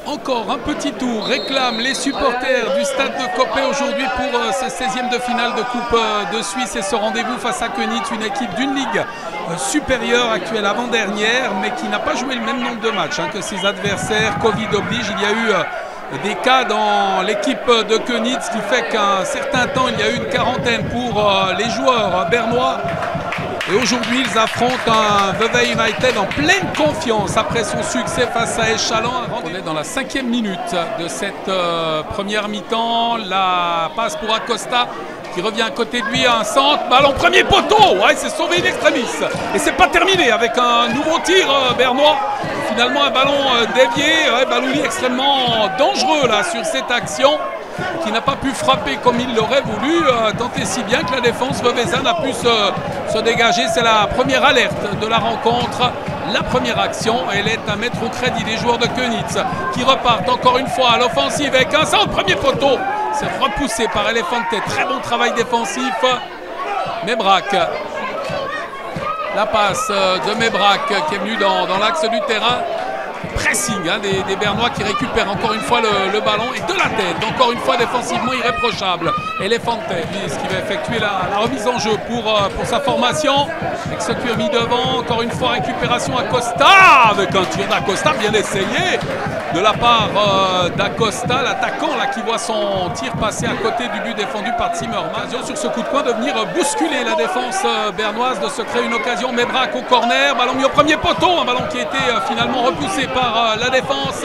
Encore un petit tour réclament les supporters du stade de Coppet aujourd'hui pour ce 16e de finale de Coupe de Suisse et ce rendez-vous face à Köniz, une équipe d'une ligue supérieure, actuelle avant-dernière, mais qui n'a pas joué le même nombre de matchs que ses adversaires. Covid oblige, il y a eu des cas dans l'équipe de Köniz qui fait qu'un certain temps, il y a eu une quarantaine pour les joueurs bernois. Et aujourd'hui, ils affrontent un Vevey United en pleine confiance après son succès face à Échalon. On est dans la 5e minute de cette première mi-temps. La passe pour Acosta qui revient à côté de lui à un centre. Ballon premier poteau. Ouais, c'est sauvé in extremis. Et c'est pas terminé avec un nouveau tir bernois. Et finalement, un ballon dévié. Ouais, Balouli extrêmement dangereux là sur cette action, qui n'a pas pu frapper comme il l'aurait voulu, tant et si bien que la défense veuvaisane a pu se dégager. C'est la première alerte de la rencontre, la première action. Elle est à mettre au crédit des joueurs de Köniz qui repartent encore une fois à l'offensive avec un centre, premier poteau. C'est repoussé par Elefante, très bon travail défensif. Mebrac, la passe de Mebrac qui est venu dans l'axe du terrain. Pressing des Bernois qui récupèrent encore une fois le ballon et de la tête, encore une fois défensivement irréprochable. Elefante qui va effectuer la remise en jeu pour sa formation. Avec ce cuir mis devant, encore une fois récupération Acosta avec un tir d'Acosta bien essayé de la part d'Acosta, l'attaquant là qui voit son tir passer à côté du but défendu par Zimmermann. Sur ce coup de poing de venir bousculer la défense bernoise, de se créer une occasion. Mebrac au corner, ballon mis au premier poteau, un ballon qui a été finalement repoussé par la défense,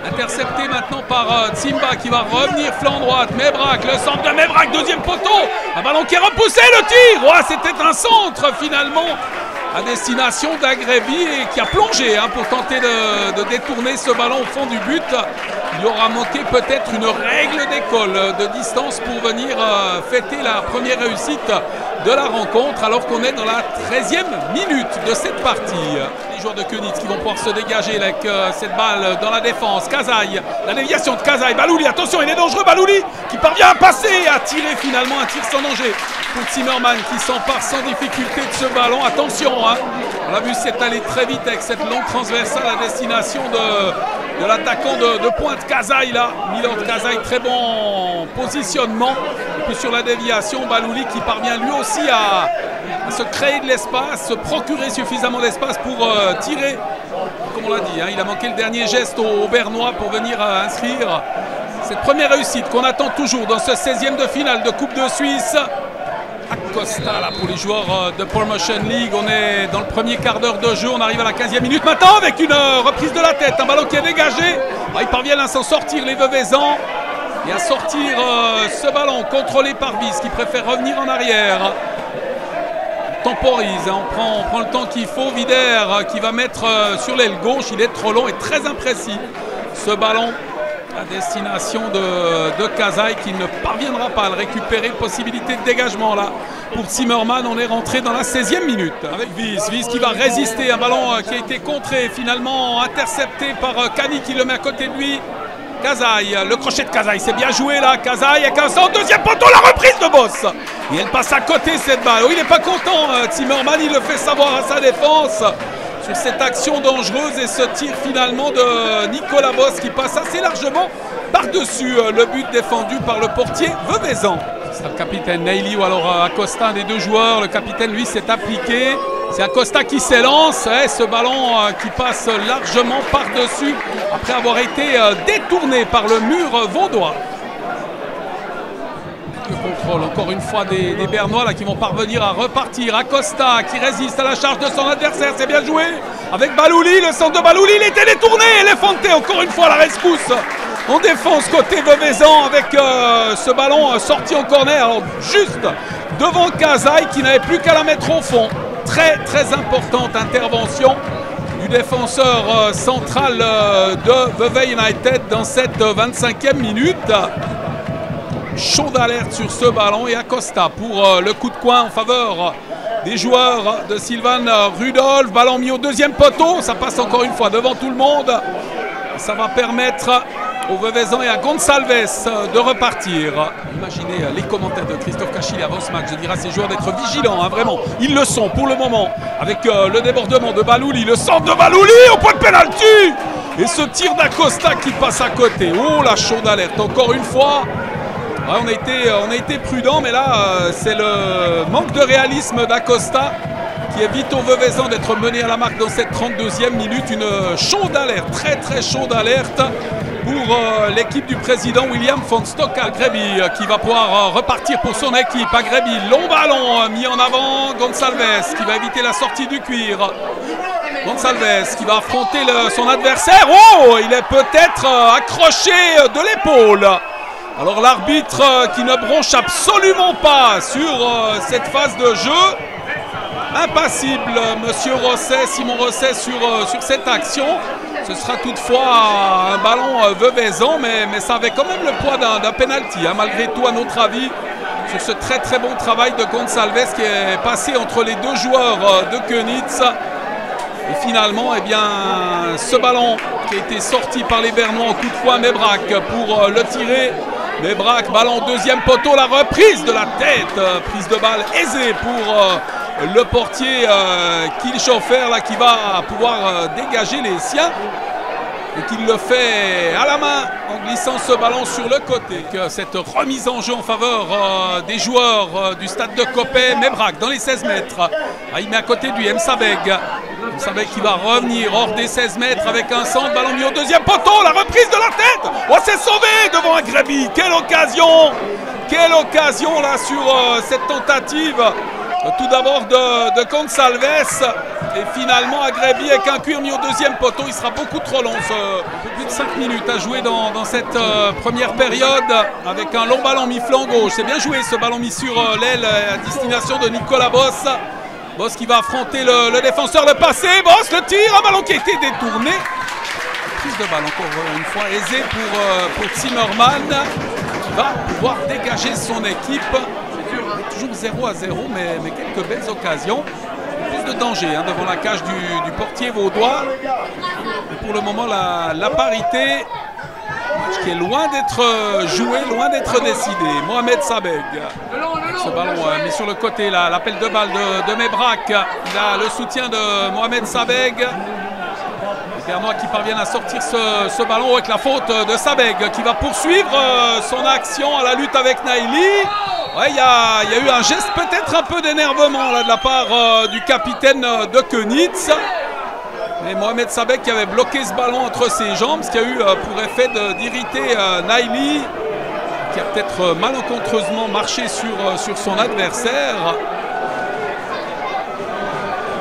intercepté maintenant par Tsimba qui va revenir flanc droite. Mebrac, le centre de Mebrac, deuxième poteau, un ballon qui est repoussé, le tir, ouais, c'était un centre finalement à destination d'Agrebi et qui a plongé pour tenter de détourner ce ballon au fond du but. Il aura manqué peut-être une règle d'école de distance pour venir fêter la première réussite de la rencontre, alors qu'on est dans la 13e minute de cette partie. Les joueurs de Köniz qui vont pouvoir se dégager avec cette balle dans la défense. Kazaï, la déviation de Kazaï, Balouli, attention, il est dangereux, Balouli qui parvient à passer et à tirer finalement un tir sans danger pour Zimmermann qui s'empare sans difficulté de ce ballon. Attention, on l'a vu s'étaler très vite avec cette longue transversale à destination de l'attaquant de pointe Kazaï là. Milord Kazaï, très bon positionnement. Et puis sur la déviation, Balouli qui parvient lui aussi à se créer de l'espace, se procurer suffisamment d'espace pour tirer. Comme on l'a dit, il a manqué le dernier geste au Bernois pour venir inscrire cette première réussite qu'on attend toujours dans ce 16e de finale de Coupe de Suisse. Acosta là pour les joueurs de Promotion League. On est dans le premier quart d'heure de jeu, on arrive à la 15e minute maintenant avec une reprise de la tête, un ballon qui est dégagé. Ils parviennent à s'en sortir les Veuvaisans et à sortir ce ballon contrôlé par Bis qui préfère revenir en arrière. On temporise, on prend le temps qu'il faut. Vider qui va mettre sur l'aile gauche, il est trop long et très imprécis. Ce ballon à destination de Kazaï qui ne parviendra pas à le récupérer. Possibilité de dégagement là pour Zimmermann. On est rentré dans la 16e minute avec Vis qui va résister. Un ballon qui a été contré, finalement intercepté par Kani qui le met à côté de lui. Kazaï, le crochet de Kazaï, c'est bien joué là. Kazaï avec un centre, deuxième poteau, la reprise de Boss. Et elle passe à côté cette balle. Oh, il n'est pas content Zimmermann, il le fait savoir à sa défense sur cette action dangereuse et ce tir finalement de Nicolas Boss qui passe assez largement par-dessus le but défendu par le portier Veuvaisans. C'est le capitaine Neili ou alors Acosta, un des deux joueurs. Le capitaine lui s'est appliqué. C'est Acosta qui s'élance. Ce ballon qui passe largement par-dessus après avoir été détourné par le mur vaudois. Le contrôle encore une fois des Bernois là, qui vont parvenir à repartir. Acosta qui résiste à la charge de son adversaire, c'est bien joué avec Balouli, le centre de Balouli, il était détourné. Elefante encore une fois la rescousse en défense côté Veuvaisans avec ce ballon sorti en corner, alors juste devant Kazaï qui n'avait plus qu'à la mettre au fond. Très très importante intervention du défenseur central de Vevey United dans cette 25e minute. Chaud d'alerte sur ce ballon et Acosta pour le coup de coin en faveur des joueurs de Sylvain Rudolph. Ballon mis au deuxième poteau, ça passe encore une fois devant tout le monde. Ça va permettre aux Veuvaisans et à Gonçalves de repartir. Imaginez les commentaires de Christophe Cachil avant ce match. Je dirais à ces joueurs d'être vigilants, vraiment. Ils le sont pour le moment avec le débordement de Balouli, le centre de Balouli au point de pénalty. Et ce tir d'Acosta qui passe à côté. Oh, la chaude alerte, encore une fois. Ouais, on a été prudent, mais là, c'est le manque de réalisme d'Acosta qui évite aux Veuvezans d'être mené à la marque dans cette 32e minute. Une chaude alerte, très très chaude alerte pour l'équipe du président William von Stock Agrebi qui va pouvoir repartir pour son équipe. Agrebi, long ballon mis en avant. Gonçalves qui va éviter la sortie du cuir. Gonçalves qui va affronter son adversaire. Oh, il est peut-être accroché de l'épaule. Alors l'arbitre qui ne bronche absolument pas sur cette phase de jeu. Impassible, monsieur Rosset, Simon Rosset sur cette action. Ce sera toutefois un ballon Veuvezan, mais ça avait quand même le poids d'un penalty, hein, malgré tout à notre avis, sur ce très très bon travail de Gonçalves qui est passé entre les deux joueurs de Könitz. Et finalement, eh bien, ce ballon qui a été sorti par les Bernois en coup de poing, Mebrac pour le tirer. Mebrac, ballon deuxième poteau, la reprise de la tête, prise de balle aisée pour le portier Kirchhofer là, qui va pouvoir dégager les siens et qui le fait à la main en glissant ce ballon sur le côté. Cette remise en jeu en faveur des joueurs du stade de Coppet. Mebrac dans les 16 mètres. Ah, il met à côté du Msabeg. Msabeg qui va revenir hors des 16 mètres avec un centre. Ballon mis au deuxième poteau. La reprise de la tête. Oh, c'est sauvé devant Agrebi. Quelle occasion! Quelle occasion là sur cette tentative. Tout d'abord de Gonçalves et finalement Agrebi avec un cuir mis au deuxième poteau. Il sera beaucoup trop long, plus de 5 minutes à jouer dans cette première période avec un long ballon mis flanc gauche. C'est bien joué ce ballon mis sur l'aile à destination de Nicolas Boss. Boss qui va affronter le défenseur, le passé, Boss le tir, un ballon qui a été détourné. Prise de balle encore une fois aisée pour Zimmermann qui va pouvoir dégager son équipe. Toujours 0-0, mais quelques belles occasions. Plus de danger hein, devant la cage du portier vaudois. Et pour le moment, la parité qui est loin d'être jouée, loin d'être décidée. Mohamed Sabeg. Ce ballon mis sur le côté, l'appel de balle de Mebrac. Il a le soutien de Mohamed Sabeg. Les Bernois qui parviennent à sortir ce ballon avec la faute de Sabeg qui va poursuivre son action à la lutte avec Naili. Ouais, il y a eu un geste, peut-être un peu d'énervement là de la part du capitaine de Könitz. Et Mohamed Sabeg qui avait bloqué ce ballon entre ses jambes, ce qui a eu pour effet d'irriter Naili, qui a peut-être malencontreusement marché sur son adversaire.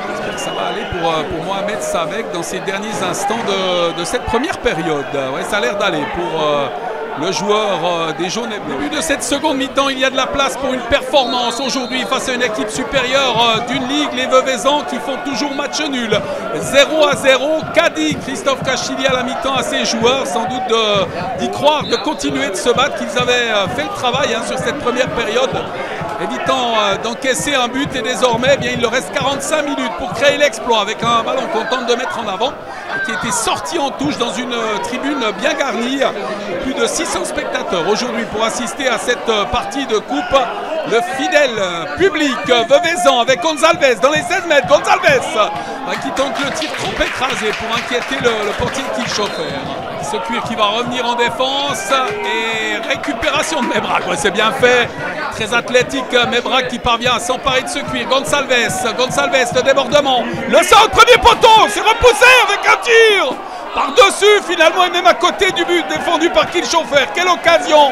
J'espère que ça va aller pour Mohamed Sabeg dans ces derniers instants de cette première période. Ouais, ça a l'air d'aller pour le joueur des jaunes et bleus. Au début de cette seconde mi-temps, il y a de la place pour une performance aujourd'hui face à une équipe supérieure d'une ligue, les Veuvezans qui font toujours match nul. 0-0, qu'a dit Christophe Cachili à la mi-temps à ses joueurs, sans doute d'y croire, de continuer de se battre, qu'ils avaient fait le travail hein, sur cette première période, évitant d'encaisser un but et désormais eh bien, il leur reste 45 minutes pour créer l'exploit avec un ballon qu'on tente de mettre en avant et qui a été sorti en touche dans une tribune bien garnie. Plus de 600 spectateurs aujourd'hui pour assister à cette partie de coupe. Le fidèle public Veuvezan avec Gonçalves dans les 16 mètres. Gonçalves qui tente le tir trop écrasé pour inquiéter le portier Kirchhofer. Ce cuir qui va revenir en défense et récupération de Mebrac. Ouais, c'est bien fait. Très athlétique Mebrac qui parvient à s'emparer de ce cuir. Gonçalves, le débordement. Le centre, premier poteau, c'est repoussé avec un tir par-dessus finalement et même à côté du but défendu par Kirchhofer. Quelle occasion!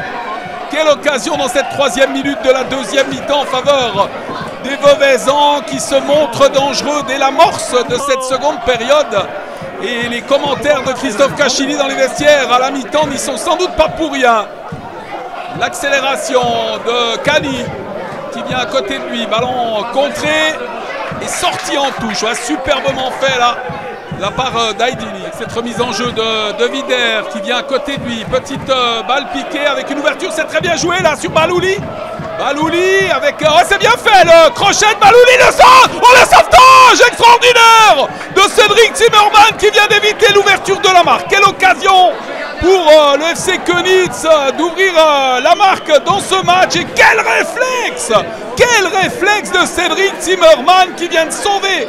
Quelle occasion dans cette troisième minute de la deuxième mi-temps en faveur des Veuvezans qui se montrent dangereux dès l'amorce de cette seconde période. Et les commentaires de Christophe Cachili dans les vestiaires à la mi-temps n'y sont sans doute pas pour rien. L'accélération de Kani qui vient à côté de lui, ballon contré et sorti en touche. Ouais, superbement fait là de la part d'Aidini. Cette remise en jeu de Vider qui vient à côté de lui. Petite balle piquée avec une ouverture, c'est très bien joué là sur Balouli. Balouli avec... Oh, c'est bien fait le crochet de Balouli, le centre. Oh, le sauvetage extraordinaire de Cédric Zimmermann qui vient d'éviter l'ouverture de la marque. Quelle occasion pour le FC Könitz d'ouvrir la marque dans ce match. Et quel réflexe de Cédric Zimmermann qui vient de sauver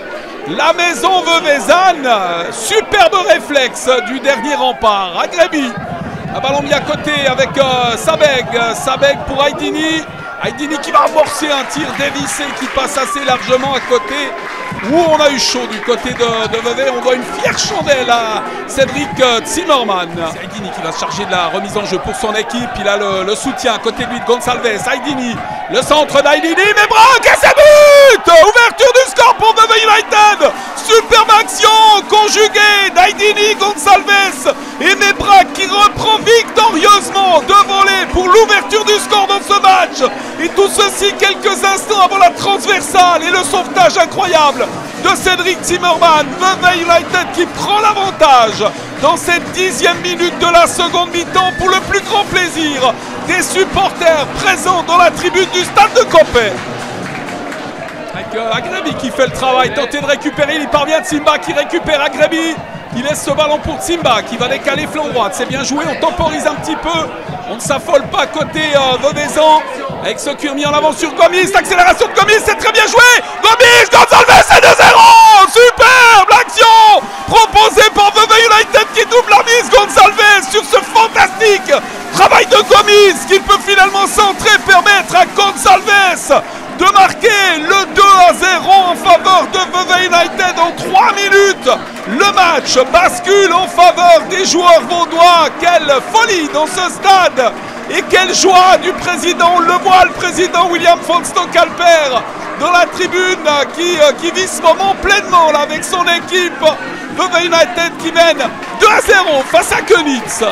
La maison Veuvezane, superbe réflexe du dernier rempart. Agrebi, un ballon mis à côté avec Sabeg. Sabeg pour Aydini. Aydini qui va amorcer un tir dévissé qui passe assez largement à côté. Où on a eu chaud du côté de Vevey. On voit une fière chandelle à Cédric Zimmermann. C'est Aydini qui va se charger de la remise en jeu pour son équipe. Il a le soutien à côté de lui de Gonçalves. Aydini, le centre d'Aydini, mais braque et c'est but! Ouverture du score pour Vevey United. Superbe action conjuguée d'Aydini, Gonçalves et Mebrac qui reprend victorieusement de volée pour l'ouverture du score dans ce match. Et tout ceci quelques instants avant la transversale et le sauvetage incroyable de Cédric Zimmermann. Vevey United qui prend l'avantage dans cette 10e minute de la seconde mi-temps pour le plus grand plaisir des supporters présents dans la tribune du stade de Coppet. Avec Agrebi qui fait le travail, tenter de récupérer, il y parvient. Simba qui récupère Agrebi, qui laisse ce ballon pour Simba qui va décaler flanc droite. C'est bien joué, on temporise un petit peu, on ne s'affole pas côté Veuvezan. Avec ce cuir mis en avant sur Gomis, l'accélération de Gomis, c'est très bien joué. Gomis, Gonçalves, c'est 2-0. Superbe l'action proposée par Vevey United qui double la mise. Gonçalves sur ce fantastique travail de Gomis qui peut finalement centrer, permettre à Gonçalves de marquer le 2-0 en faveur de Vevey United en 3 minutes. Le match bascule en faveur des joueurs vaudois. Quelle folie dans ce stade et quelle joie du président. On le voit, le président William Fonsto-Calper dans la tribune qui vit ce moment pleinement là, avec son équipe. Vevey United qui mène 2-0 face à Könitz.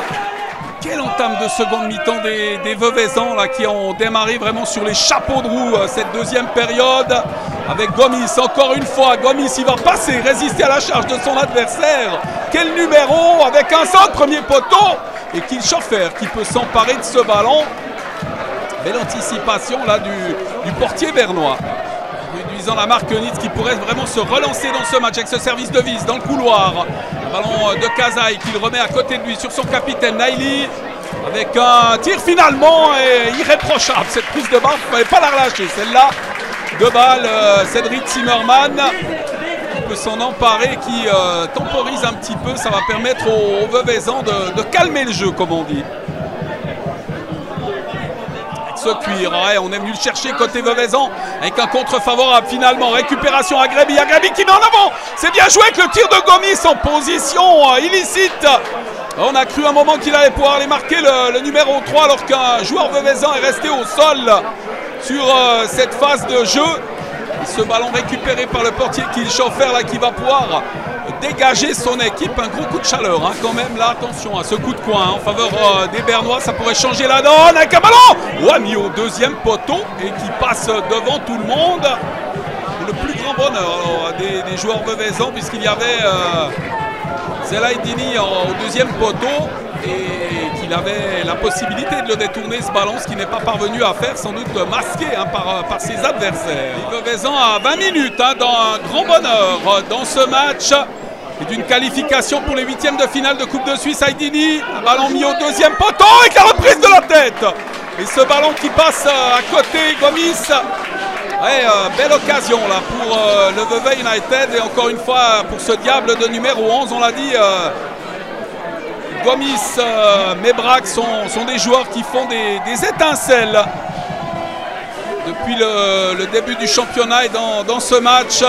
Quelle entame de seconde mi-temps des Veuvezans là, qui ont démarré vraiment sur les chapeaux de roue cette deuxième période. Avec Gomis, encore une fois, Gomis il va passer, résister à la charge de son adversaire. Quel numéro avec un centre, premier poteau. Et Kilchoffer qui peut s'emparer de ce ballon. Belle anticipation là du portier bernois. Réduisant la marque Könitz qui pourrait vraiment se relancer dans ce match avec ce service de vis dans le couloir. Le ballon de Kazaï qu'il remet à côté de lui sur son capitaine Naili. Avec un tir finalement irréprochable. Cette prise de balle, il ne fallait pas la relâcher. Celle-là, de balle, Cédric Zimmermann qui peut s'en emparer, qui temporise un petit peu. Ça va permettre aux Veuvezans de calmer le jeu, comme on dit. Ce cuir, ouais, on est venu le chercher côté Veuvezan avec un contre favorable finalement. Récupération Agrebi, Agrebi qui met en avant. C'est bien joué avec le tir de Gomis en position illicite. On a cru un moment qu'il allait pouvoir aller marquer le numéro 3 alors qu'un joueur Veuvezan est resté au sol sur cette phase de jeu. Et ce ballon récupéré par le portier Kilchoffer là qui va pouvoir dégager son équipe. Un gros coup de chaleur hein, quand même là, attention à ce coup de coin hein, en faveur des Bernois, ça pourrait changer la donne avec un ballon mis au deuxième poteau et qui passe devant tout le monde. Le plus grand bonheur alors, des joueurs Veuvezans puisqu'il y avait Zelaïdini au deuxième poteau et qu'il avait la possibilité de le détourner ce ballon, ce qui n'est pas parvenu à faire, sans doute masqué hein, par ses adversaires. Veuvezan à 20 minutes hein, dans un grand bonheur dans ce match et d'une qualification pour les 8e de finale de Coupe de Suisse. Aydini, un ballon mis au deuxième poteau avec la reprise de la tête et ce ballon qui passe à côté Gomis. Ouais, belle occasion là pour le Vevey United et encore une fois pour ce diable de numéro 11, on l'a dit. Gomis, Mebrac sont des joueurs qui font des étincelles depuis le début du championnat et dans ce match.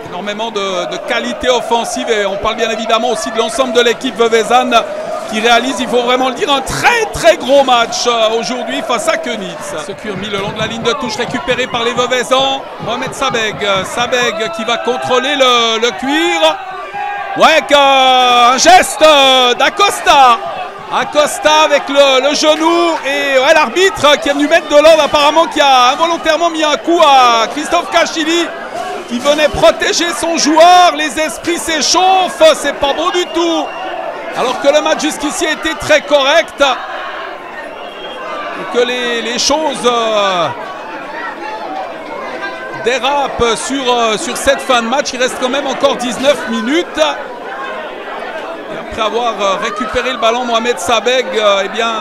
Énormément de qualité offensive et on parle bien évidemment aussi de l'ensemble de l'équipe veuvezane qui réalise, il faut vraiment le dire, un très gros match aujourd'hui face à Könitz. Ce cuir mis le long de la ligne de touche récupéré par les Veuvezans. Mohamed Sabeg, Sabeg qui va contrôler le cuir. Ouais, un geste d'Acosta. Acosta avec le genou et ouais, l'arbitre qui est venu mettre de l'ordre apparemment, qui a involontairement mis un coup à Christophe Kachili qui venait protéger son joueur. Les esprits s'échauffent, c'est pas bon du tout. Alors que le match jusqu'ici a été très correct. Et que les choses dérapent sur cette fin de match. Il reste quand même encore 19 minutes. Et après avoir récupéré le ballon, Mohamed Sabeg eh bien,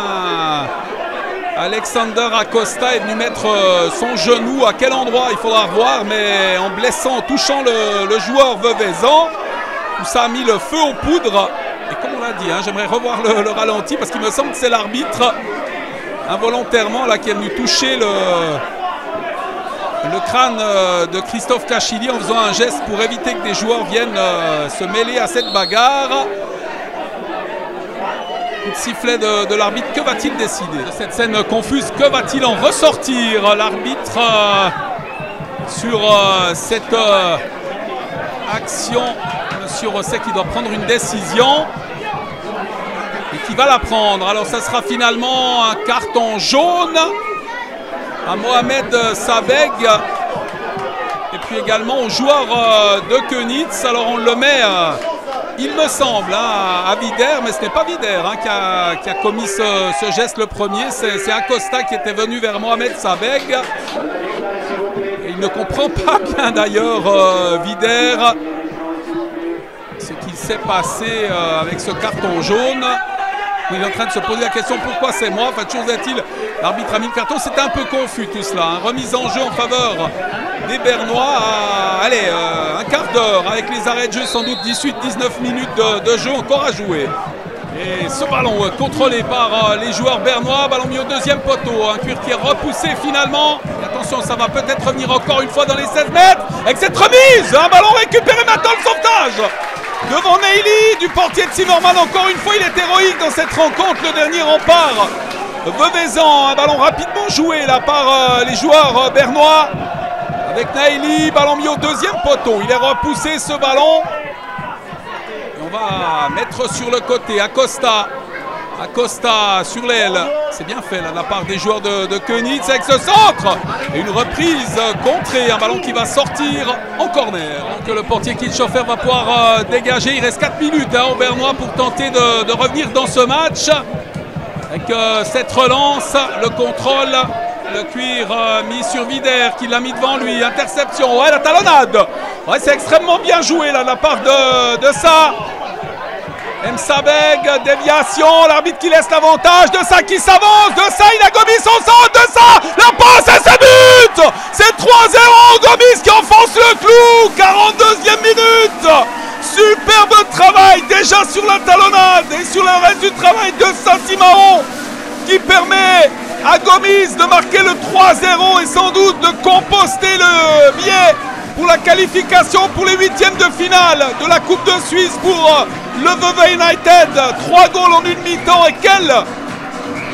Alexander Acosta est venu mettre son genou. À quel endroit, il faudra revoir, mais en blessant, en touchant le joueur veuvezan, où ça a mis le feu aux poudres. Et comme on l'a dit, hein, j'aimerais revoir le ralenti parce qu'il me semble que c'est l'arbitre involontairement là, qui est venu toucher le crâne de Christophe Kachili en faisant un geste pour éviter que des joueurs viennent se mêler à cette bagarre. Coup de sifflet de l'arbitre, que va-t-il décider de cette scène confuse? Que va-t-il en ressortir l'arbitre sur cette action? Monsieur Rosset qui doit prendre une décision et qui va la prendre. Alors ça sera finalement un carton jaune à Mohamed Sabeg et puis également au joueur de Könitz. Alors on le met, il me semble, hein, à Vider, mais ce n'est pas Vider hein, qui a commis ce geste le premier. C'est Acosta qui était venu vers Mohamed Sabeg. Et il ne comprend pas bien d'ailleurs Vider ce qu'il s'est passé avec ce carton jaune. Il est en train de se poser la question pourquoi c'est moi. Enfin, chose est-il, l'arbitre a mis le carton. C'était un peu confus tout cela. Hein. Remise en jeu en faveur des Bernois à un quart d'heure avec les arrêts de jeu, sans doute 18-19 minutes de jeu encore à jouer. Et ce ballon contrôlé par les joueurs bernois, ballon mis au deuxième poteau. Un cuir qui est repoussé finalement. Et attention, ça va peut-être revenir encore une fois dans les 16 mètres avec cette remise. Un ballon récupéré maintenant, le sauvetage devant Neily du portier de Zimmerman. Encore une fois, il est héroïque dans cette rencontre, le dernier rempart veuvezan. Un ballon rapidement joué là par les joueurs bernois avec Neily, ballon mis au deuxième poteau. Il est repoussé ce ballon. Et on va mettre sur le côté Acosta sur l'aile. C'est bien fait là, de la part des joueurs de Könitz avec ce centre. Et une reprise contrée, un ballon qui va sortir en corner. Donc le portier Kirchhofer va pouvoir dégager. Il reste 4 minutes hein, aux Bernois pour tenter de revenir dans ce match. Avec cette relance, le contrôle, le cuir mis sur Vider qui l'a mis devant lui. Interception, ouais, la talonnade. Ouais, c'est extrêmement bien joué là, de la part de ça. Msabeg, déviation, l'arbitre qui laisse l'avantage, de ça qui s'avance, de ça il a Gomis son centre, de ça la passe et c'est but. C'est 3-0, Gomis qui enfonce le clou, 42e minute. Superbe travail déjà sur la talonnade et sur le reste du travail de Saint-Simon qui permet à Gomis de marquer le 3-0 et sans doute de composter le billet pour la qualification pour les 8e de finale de la Coupe de Suisse pour le Vevey United. 3 goals en une mi-temps et quelle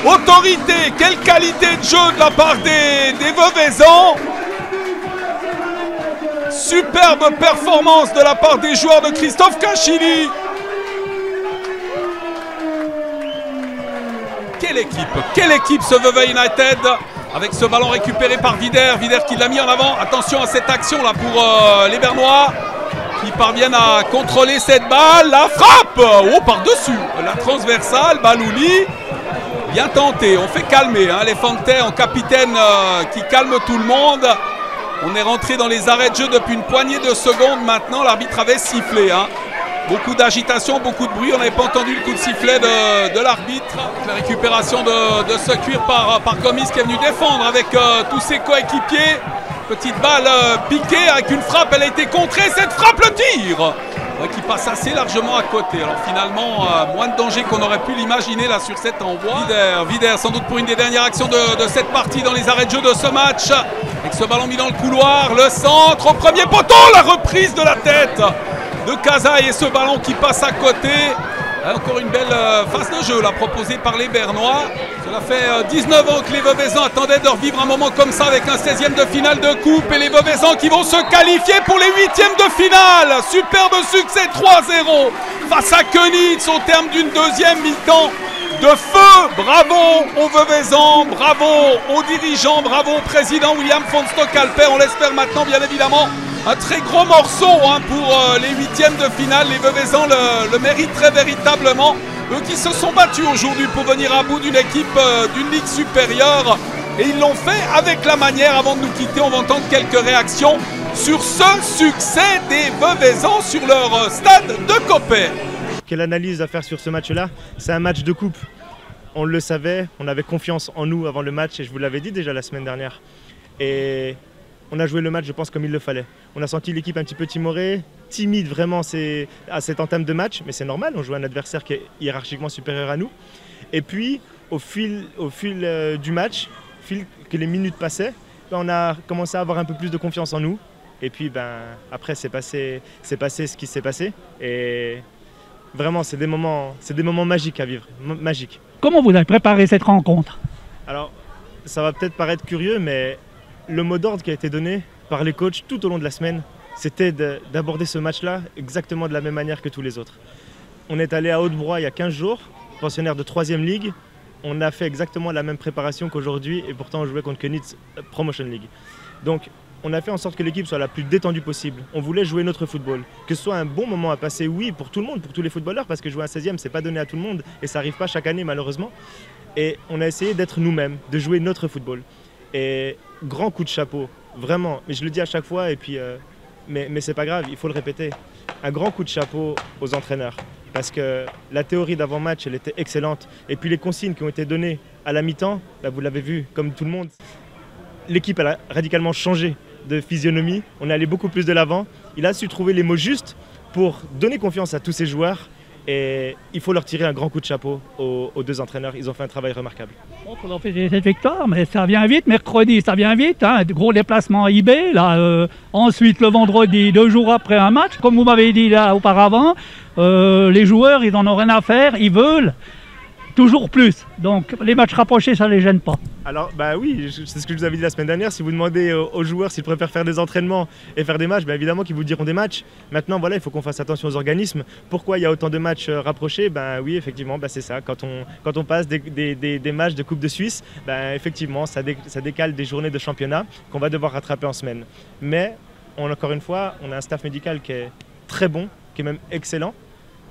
autorité, quelle qualité de jeu de la part des Veuvezans. Superbe performance de la part des joueurs de Christophe Kachili. Quelle équipe ce Vevey United avec ce ballon récupéré par Vider qui l'a mis en avant. Attention à cette action là pour les Bernois qui parviennent à contrôler cette balle. La frappe par-dessus la transversale, Balouli. Bien tenté, on fait calmer hein, les Fantais en capitaine qui calme tout le monde. On est rentré dans les arrêts de jeu depuis une poignée de secondes maintenant. L'arbitre avait sifflé. Hein. Beaucoup d'agitation, beaucoup de bruit. On n'avait pas entendu le coup de sifflet de l'arbitre. La récupération de ce cuir par Gomis qui est venu défendre avec tous ses coéquipiers. Petite balle piquée avec une frappe. Elle a été contrée. Cette frappe, le tir qui passe assez largement à côté. Alors finalement, moins de danger qu'on aurait pu l'imaginer là sur cet envoi. Vider sans doute pour une des dernières actions de cette partie dans les arrêts de jeu de ce match. Avec ce ballon mis dans le couloir. Le centre au premier poteau. La reprise de la tête de Kazaï et ce ballon qui passe à côté. Encore une belle phase de jeu là, proposée par les Bernois. Cela fait 19 ans que les Veuvezans attendaient de revivre un moment comme ça avec un 16e de finale de coupe. Et les Veuvezans qui vont se qualifier pour les 8e de finale. Superbe succès 3-0 face à Könitz au terme d'une deuxième mi-temps de feu. Bravo aux Veuvezans, bravo aux dirigeants, bravo au président William von Stockalper. On l'espère maintenant bien évidemment. Un très gros morceau hein, pour les 8e de finale. Les Veuvezans le méritent très véritablement. Eux qui se sont battus aujourd'hui pour venir à bout d'une équipe d'une ligue supérieure. Et ils l'ont fait avec la manière. Avant de nous quitter, on va entendre quelques réactions sur ce succès des Veuvezans sur leur stade de Coppet. Quelle analyse à faire sur ce match-là? C'est un match de coupe. on le savait, on avait confiance en nous avant le match et je vous l'avais dit déjà la semaine dernière. Et on a joué le match, je pense, comme il le fallait. On a senti l'équipe un petit peu timorée, timide vraiment à cette entame de match, mais c'est normal, on joue un adversaire qui est hiérarchiquement supérieur à nous. Et puis, au fil du match, que les minutes passaient, on a commencé à avoir un peu plus de confiance en nous. Et puis après, c'est passé ce qui s'est passé. Et vraiment, c'est des moments magiques à vivre, magiques. Comment vous avez préparé cette rencontre? Alors, ça va peut-être paraître curieux, mais le mot d'ordre qui a été donné par les coachs tout au long de la semaine, c'était d'aborder ce match-là exactement de la même manière que tous les autres. On est allé à Haute-Broye il y a 15 jours, pensionnaire de 3e Ligue. On a fait exactement la même préparation qu'aujourd'hui et pourtant on jouait contre Könitz Promotion League. Donc on a fait en sorte que l'équipe soit la plus détendue possible. On voulait jouer notre football. Que ce soit un bon moment à passer, oui, pour tout le monde, pour tous les footballeurs, parce que jouer un 16e, c'est pas donné à tout le monde et ça n'arrive pas chaque année malheureusement. Et on a essayé d'être nous-mêmes, de jouer notre football. Et grand coup de chapeau, vraiment. Mais je le dis à chaque fois, et puis, mais c'est pas grave, il faut le répéter. Un grand coup de chapeau aux entraîneurs. Parce que la théorie d'avant-match, elle était excellente. Et puis les consignes qui ont été données à la mi-temps, vous l'avez vu, comme tout le monde, l'équipe a radicalement changé de physionomie. On est allé beaucoup plus de l'avant. Il a su trouver les mots justes pour donner confiance à tous ces joueurs. Et il faut leur tirer un grand coup de chapeau aux deux entraîneurs. Ils ont fait un travail remarquable. On peut leur faire cette victoire, mais ça vient vite. Mercredi, ça vient vite. Hein, gros déplacement à IB. Là, ensuite, le vendredi, 2 jours après un match. Comme vous m'avez dit là auparavant, les joueurs, ils n'en ont rien à faire. Ils veulent toujours plus. Donc, les matchs rapprochés, ça ne les gêne pas. Alors, oui, c'est ce que je vous avais dit la semaine dernière. Si vous demandez aux joueurs s'ils préfèrent faire des entraînements et faire des matchs, évidemment qu'ils vous diront des matchs. Maintenant, voilà, il faut qu'on fasse attention aux organismes. Pourquoi il y a autant de matchs rapprochés? Oui, effectivement, c'est ça. Quand on passe des matchs de Coupe de Suisse, effectivement, ça décale des journées de championnat qu'on va devoir rattraper en semaine. Mais, encore une fois, on a un staff médical qui est très bon, qui est même excellent.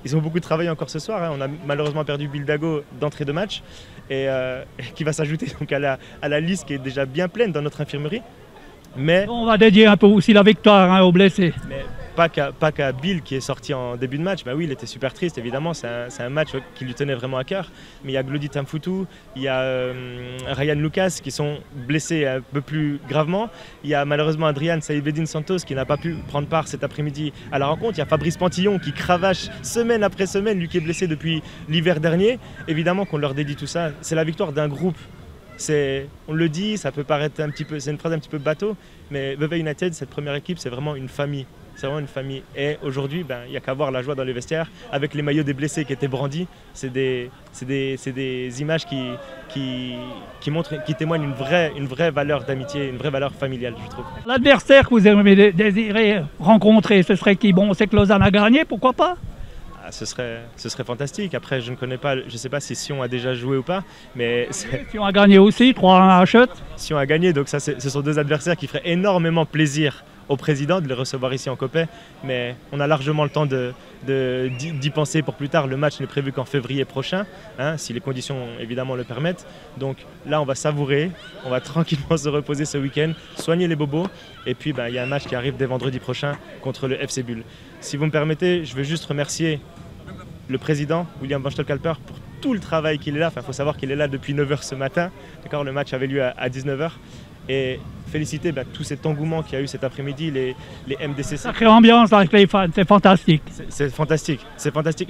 Ils ont beaucoup travaillé encore ce soir. Hein. On a malheureusement perdu Bildago d'entrée de match et qui va s'ajouter donc à la liste qui est déjà bien pleine dans notre infirmerie. Mais on va dédier un peu aussi la victoire aux blessés. Mais pas qu'à Bill qui est sorti en début de match. Oui, il était super triste évidemment. C'est un match qui lui tenait vraiment à cœur. Mais il y a Glody Tamfutu, il y a Ryan Lucas qui sont blessés un peu plus gravement. Il y a malheureusement Adrian Saïbedine Santos qui n'a pas pu prendre part cet après-midi à la rencontre. Il y a Fabrice Pantillon qui cravache semaine après semaine, lui qui est blessé depuis l'hiver dernier. Évidemment qu'on leur dédie tout ça. C'est la victoire d'un groupe. On le dit, ça peut paraître c'est une phrase un petit peu bateau, mais Vevey United, cette première équipe, c'est vraiment une famille. C'est vraiment une famille. Et aujourd'hui, il n'y a qu'à voir la joie dans les vestiaires, avec les maillots des blessés qui étaient brandis. C'est des images qui témoignent une vraie valeur d'amitié, une vraie valeur familiale, je trouve. L'adversaire que vous aimeriez désirer rencontrer, ce serait qui? Bon, on sait que Lausanne a gagné, pourquoi pas? Ce serait fantastique. Après, je ne sais pas si Sion a déjà joué ou pas, mais Sion a gagné aussi, 3-1 à Chute. Sion a gagné, donc ce sont deux adversaires qui feraient énormément plaisir au président de les recevoir ici en Copé, mais on a largement le temps d'y penser pour plus tard. Le match n'est prévu qu'en février prochain, hein, si les conditions évidemment le permettent. Donc là, on va savourer, on va tranquillement se reposer ce week-end, soigner les bobos, et puis il y a un match qui arrive dès vendredi prochain contre le FC Bull. Si vous me permettez, je veux juste remercier le président, William Van Stolkalper, pour tout le travail qu'il est là. Il faut savoir qu'il est là depuis 9 h ce matin. Le match avait lieu à 19 h. Et féliciter tout cet engouement qu'il y a eu cet après-midi, les MDCC. Sacrée ambiance avec les fans, c'est fantastique. C'est fantastique.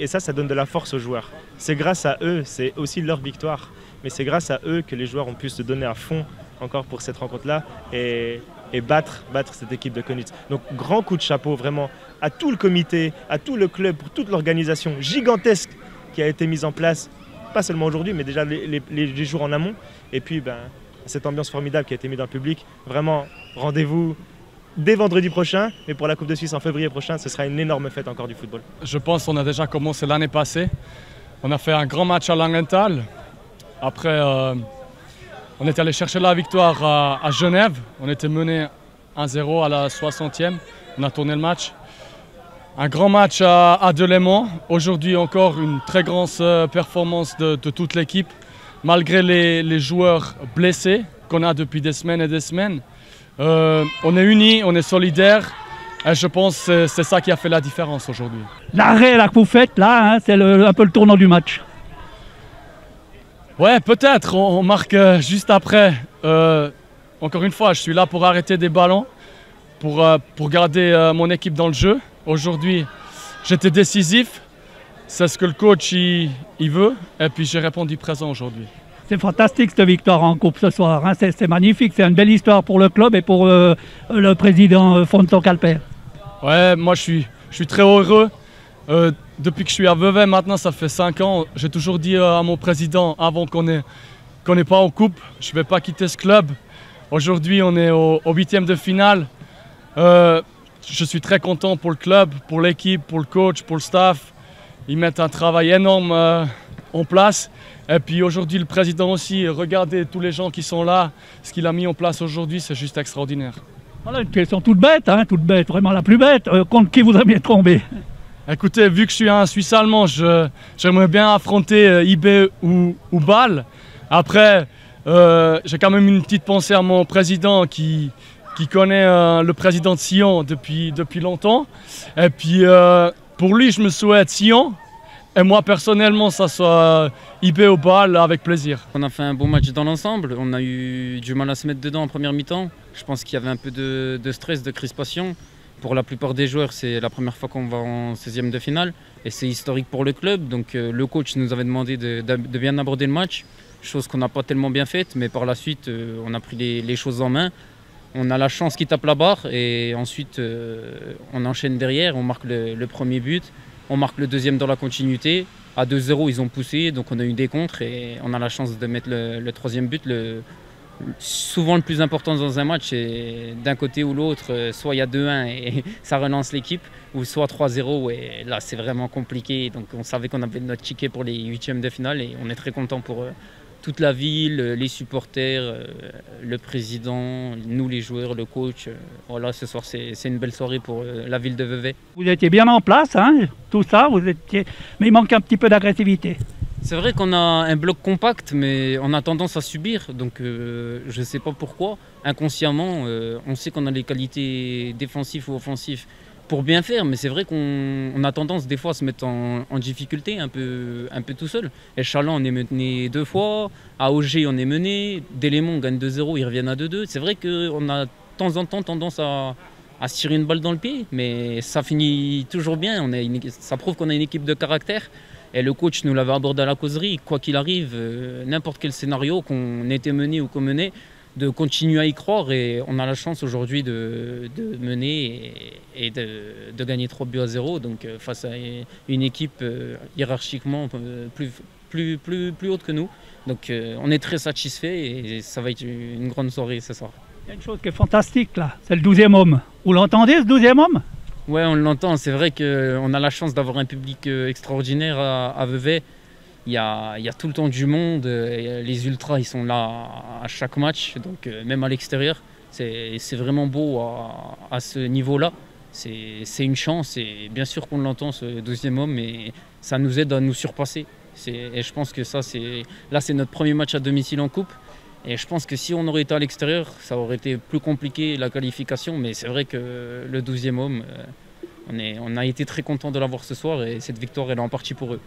Et ça donne de la force aux joueurs. C'est grâce à eux, c'est aussi leur victoire, mais c'est grâce à eux que les joueurs ont pu se donner à fond encore pour cette rencontre-là et battre cette équipe de Könitz. Donc grand coup de chapeau vraiment à tout le comité, à tout le club, pour toute l'organisation gigantesque qui a été mise en place, pas seulement aujourd'hui, mais déjà les jours en amont. Et puis cette ambiance formidable qui a été mise dans le public. Vraiment, rendez-vous dès vendredi prochain, mais pour la Coupe de Suisse en février prochain, ce sera une énorme fête encore du football. Je pense qu'on a déjà commencé l'année passée. On a fait un grand match à Langenthal. Après, on est allé chercher la victoire à Genève. On était mené 1-0 à la 60e. On a tourné le match. Un grand match à Delémont. Aujourd'hui encore une très grande performance de toute l'équipe. Malgré les joueurs blessés qu'on a depuis des semaines et des semaines. On est unis, on est solidaires. Et je pense que c'est ça qui a fait la différence aujourd'hui. L'arrêt que vous faites là, hein, c'est un peu le tournant du match. Ouais, peut-être, on marque juste après. Encore une fois, je suis là pour arrêter des ballons, pour garder mon équipe dans le jeu. Aujourd'hui, j'étais décisif, c'est ce que le coach il veut, et puis j'ai répondu présent aujourd'hui. C'est fantastique cette victoire en coupe ce soir, hein. C'est magnifique, c'est une belle histoire pour le club et pour le président Fonton Calper. Ouais, moi je suis très heureux. Depuis que je suis à Vevey, maintenant ça fait 5 ans, j'ai toujours dit à mon président avant qu'on n'est pas en coupe, je ne vais pas quitter ce club. Aujourd'hui on est au 8e de finale. Je suis très content pour le club, pour l'équipe, pour le coach, pour le staff. Ils mettent un travail énorme en place. Et puis aujourd'hui le président aussi, regardez tous les gens qui sont là, ce qu'il a mis en place aujourd'hui, c'est juste extraordinaire. Voilà une question toute bête, vraiment la plus bête. Contre qui voudrait bien tomber? Écoutez, vu que je suis un Suisse allemand, j'aimerais bien affronter IB ou Bâle. Après, j'ai quand même une petite pensée à mon président qui connaît le président de Sion depuis longtemps. Et puis pour lui, je me souhaite Sion. Et moi, personnellement, ça soit IB ou Bâle, avec plaisir. On a fait un bon match dans l'ensemble. On a eu du mal à se mettre dedans en première mi-temps. Je pense qu'il y avait un peu de stress, de crispation. Pour la plupart des joueurs, c'est la première fois qu'on va en 16e de finale. Et c'est historique pour le club. Donc le coach nous avait demandé de bien aborder le match. Chose qu'on n'a pas tellement bien faite. Mais par la suite, on a pris les choses en main. On a la chance qu'il tape la barre. Et ensuite, on enchaîne derrière. On marque le premier but. On marque le deuxième dans la continuité. À 2-0, ils ont poussé, donc on a eu des contres et on a la chance de mettre le troisième but. Souvent le plus important dans un match, c'est d'un côté ou l'autre, soit il y a 2-1 et ça relance l'équipe, ou soit 3-0 et là c'est vraiment compliqué. Donc on savait qu'on avait notre ticket pour les 8e de finale et on est très content pour toute la ville, les supporters, le président, nous les joueurs, le coach. Voilà, ce soir c'est une belle soirée pour la ville de Vevey. Vous étiez bien en place, hein, tout ça, mais il manque un petit peu d'agressivité. C'est vrai qu'on a un bloc compact, mais on a tendance à subir, donc je ne sais pas pourquoi. Inconsciemment, on sait qu'on a les qualités défensives ou offensives pour bien faire, mais c'est vrai qu'on a tendance des fois à se mettre en difficulté un peu tout seul. Et Chalon, on est mené 2 fois, à Auger on est mené, Delémont gagne 2-0, ils reviennent à 2-2. C'est vrai qu'on a de temps en temps tendance à se tirer une balle dans le pied, mais ça finit toujours bien. Ça prouve qu'on a une équipe de caractère. Et le coach nous l'avait abordé à la causerie, quoi qu'il arrive, n'importe quel scénario, qu'on était mené ou qu'on menait, de continuer à y croire. Et on a la chance aujourd'hui de mener et de gagner 3-0. Donc face à une équipe hiérarchiquement plus haute que nous. Donc on est très satisfait et ça va être une grande soirée ce soir. Il y a une chose qui est fantastique là, c'est le 12e homme. Vous l'entendez ce 12e homme? Ouais, on l'entend. C'est vrai qu'on a la chance d'avoir un public extraordinaire à Vevey. Il y a tout le temps du monde. Les ultras, ils sont là à chaque match, donc même à l'extérieur. C'est vraiment beau à ce niveau-là. C'est une chance et bien sûr qu'on l'entend, ce 12e homme, mais ça nous aide à nous surpasser. Et je pense que là, c'est notre premier match à domicile en coupe. Et je pense que si on aurait été à l'extérieur, ça aurait été plus compliqué la qualification. Mais c'est vrai que le 12e homme, on a été très content de l'avoir ce soir et cette victoire elle est en partie pour eux.